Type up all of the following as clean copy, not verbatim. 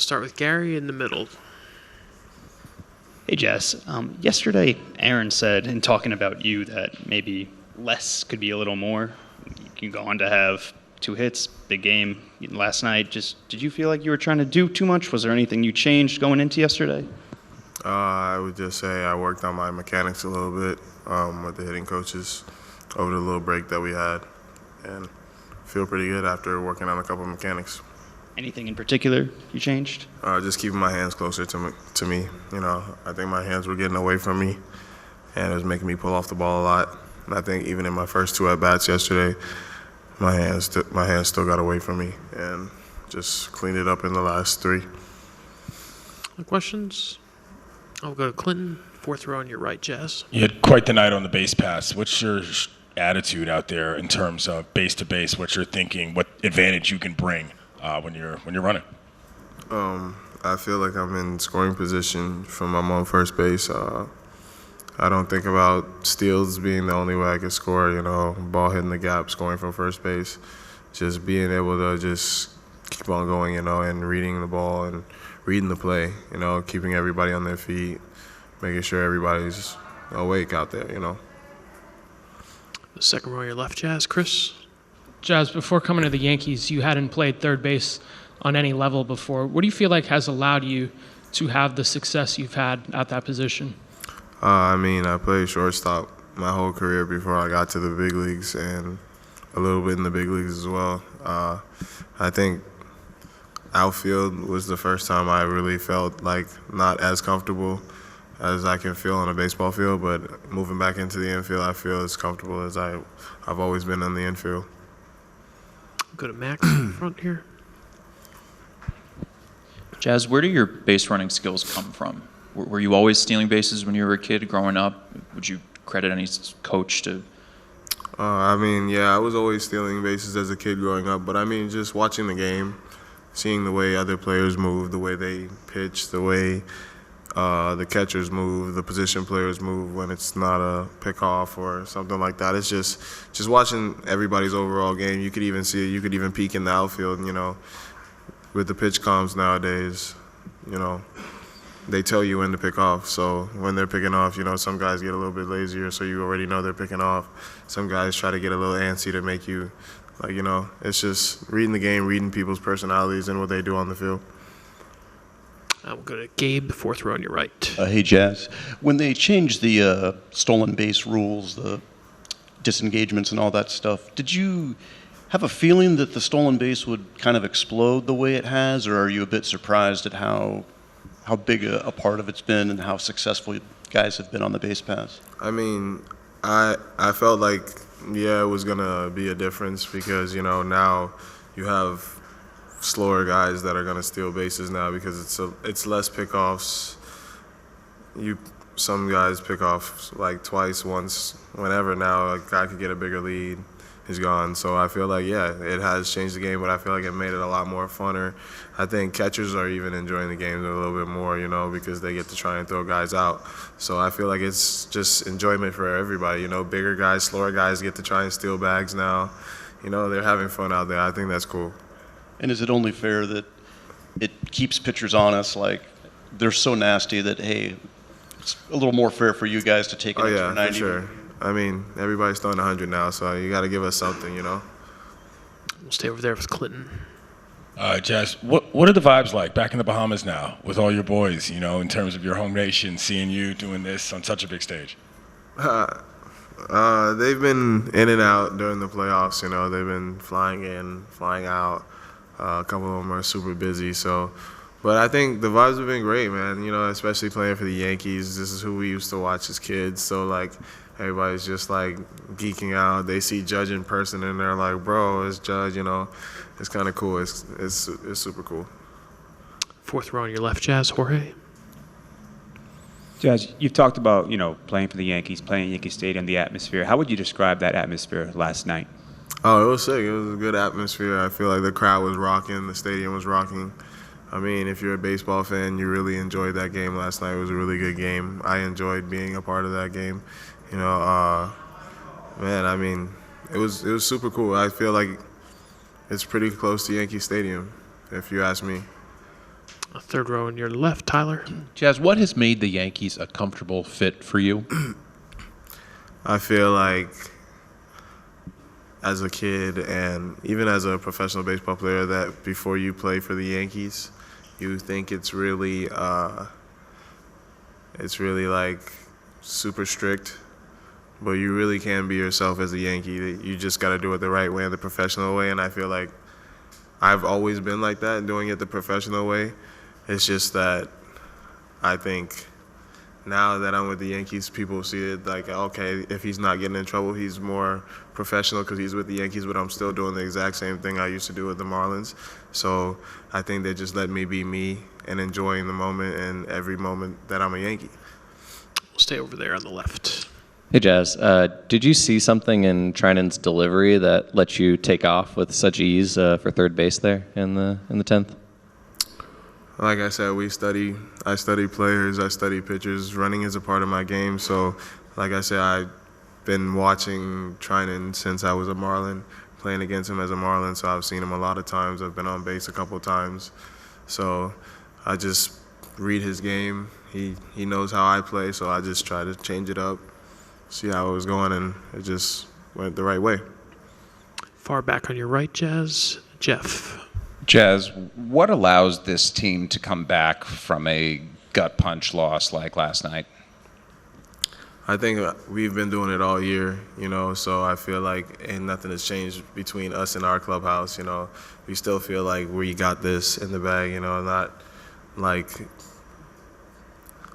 start with Gary in the middle. Hey, Jess. Yesterday, Aaron said, in talking about you, that maybe less could be a little more. You can go on to have 2 hits, big game last night. Just did you feel like you were trying to do too much? Was there anything you changed going into yesterday? I would just say I worked on my mechanics a little bit with the hitting coaches over the little break that we had, and feel pretty good after working on a couple of mechanics. Anything in particular you changed? Just keeping my hands closer to me. I think my hands were getting away from me, and it was making me pull off the ball a lot. And I think even in my first 2 at-bats yesterday, my hands still got away from me, and just cleaned it up in the last 3. Any questions? I'll go to Clinton, 4th row on your right, Jazz. You had quite the night on the base pass. What's your attitude out there in terms of base to base? What you're thinking? What advantage you can bring when you're running? I feel like I'm in scoring position from I'm on first base. I don't think about steals being the only way I can score. Ball hitting the gap, scoring from first base, just being able to just keep on going. And reading the ball and reading the play. Keeping everybody on their feet, making sure everybody's awake out there. The 2nd row on your left, Jazz. Chris. Jazz, before coming to the Yankees, you hadn't played third base on any level before. What do you feel like has allowed you to have the success you've had at that position? I played shortstop my whole career before I got to the big leagues, and a little bit in the big leagues as well. I think outfield was the first time I really felt like not as comfortable as I can feel on a baseball field, but moving back into the infield, I feel as comfortable as I've always been on the infield. Go to Max in front here. Jazz, where do your base running skills come from? Were you always stealing bases when you were a kid growing up? Would you credit any coach to? I was always stealing bases as a kid growing up, but just watching the game, seeing the way other players move, the way they pitch, the way the catchers move, the position players move when it's not a pickoff or something like that. It's just watching everybody's overall game. You could even see it. You could even peek in the outfield, with the pitch comms nowadays, they tell you when to pick off. So when they're picking off, some guys get a little bit lazier, so you already know they're picking off. Some guys try to get a little antsy to make you, it's just reading the game, reading people's personalities and what they do on the field. We'll go to Gabe, 4th row on your right. Hey, Jazz. When they changed the stolen base rules, the disengagements and all that stuff, did you have a feeling that the stolen base would kind of explode the way it has, or are you a bit surprised at how big a part of it's been and how successful guys have been on the base pass? I felt like, it was going to be a difference because, now you have slower guys that are going to steal bases now because it's less pickoffs. Some guys pick off like twice, once, whenever. Now a guy could get a bigger lead. He's gone. So I feel like, it has changed the game, but I feel like it made it a lot more funner. I think catchers are even enjoying the game a little bit more, because they get to try and throw guys out. So I feel like it's just enjoyment for everybody. Bigger guys, slower guys get to try and steal bags now. They're having fun out there. I think that's cool. And is it only fair that it keeps pitchers honest? Like, they're so nasty that, hey, it's a little more fair for you guys to take an extra 90. For sure. Everybody's throwing 100 now, so you got to give us something, We'll stay over there with Clinton. Jazz, what are the vibes like back in the Bahamas now with all your boys, in terms of your home nation, seeing you doing this on such a big stage? They've been in and out during the playoffs, They've been flying in, flying out. A couple of them are super busy, but I think the vibes have been great, man, especially playing for the Yankees. This is who we used to watch as kids, so, everybody's just, geeking out. They see Judge in person, and they're like, bro, it's Judge, It's kind of cool. It's super cool. 4th row on your left, Jazz. Jorge. Jazz, you've talked about, playing for the Yankees, playing at Yankee Stadium, the atmosphere. How would you describe that atmosphere last night? Oh, it was sick. It was a good atmosphere. I feel like the crowd was rocking. The stadium was rocking. If you're a baseball fan, you really enjoyed that game last night. It was a really good game. I enjoyed being a part of that game. It was super cool. I feel like it's pretty close to Yankee Stadium, if you ask me. Third row on your left, Tyler. Jazz, what has made the Yankees a comfortable fit for you? I feel like as a kid and even as a professional baseball player that before you play for the Yankees, you think it's really like super strict, but you really can be yourself as a Yankee. You just got to do it the right way and the professional way, and I feel like I've always been like that, doing it the professional way. It's just that I think now that I'm with the Yankees, people see it like, okay, if he's not getting in trouble, he's more professional because he's with the Yankees, but I'm still doing the exact same thing I used to do with the Marlins. So I think they just let me be me and enjoying the moment and every moment that I'm a Yankee. We'll stay over there on the left. Hey, Jazz. Did you see something in Trinan's delivery that let you take off with such ease for third base there in the 10th? Like I said, I study players, I study pitchers. Running is a part of my game. So, like I said, I've been watching Trinan since I was a Marlin, playing against him as a Marlin. So I've seen him a lot of times. I've been on base a couple of times. So I just read his game. He knows how I play, so I just try to change it up, see how it was going, and it just went the right way. Far back on your right, Jazz. Jeff. Jazz, what allows this team to come back from a gut punch loss like last night? I think we've been doing it all year, so I feel like nothing has changed between us and our clubhouse, We still feel like we got this in the bag, not like,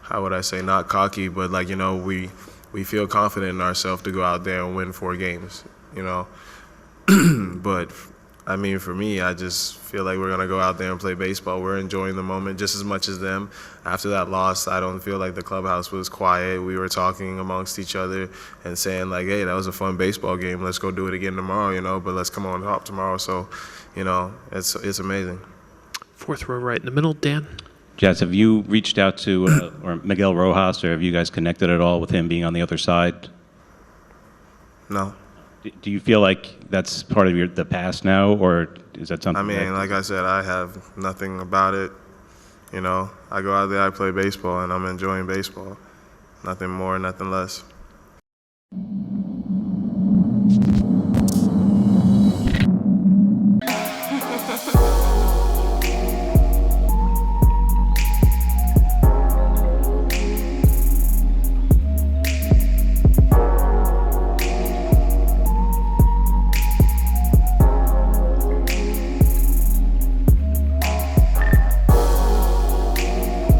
how would I say, not cocky, but like, we feel confident in ourselves to go out there and win 4 games, But I mean, for me, I just feel like we're going to go out there and play baseball. We're enjoying the moment just as much as them. After that loss, I don't feel like the clubhouse was quiet. We were talking amongst each other and saying, like, hey, that was a fun baseball game. Let's go do it again tomorrow, but let's come on top tomorrow. So, it's amazing. Fourth row right in the middle, Dan. Jazz, have you reached out to or Miguel Rojas, or have you guys connected at all with him being on the other side? No. Do you feel like that's part of the past now, or is that something? I mean, like I said, I have nothing about it. I go out there, I play baseball, and I'm enjoying baseball. Nothing more, nothing less.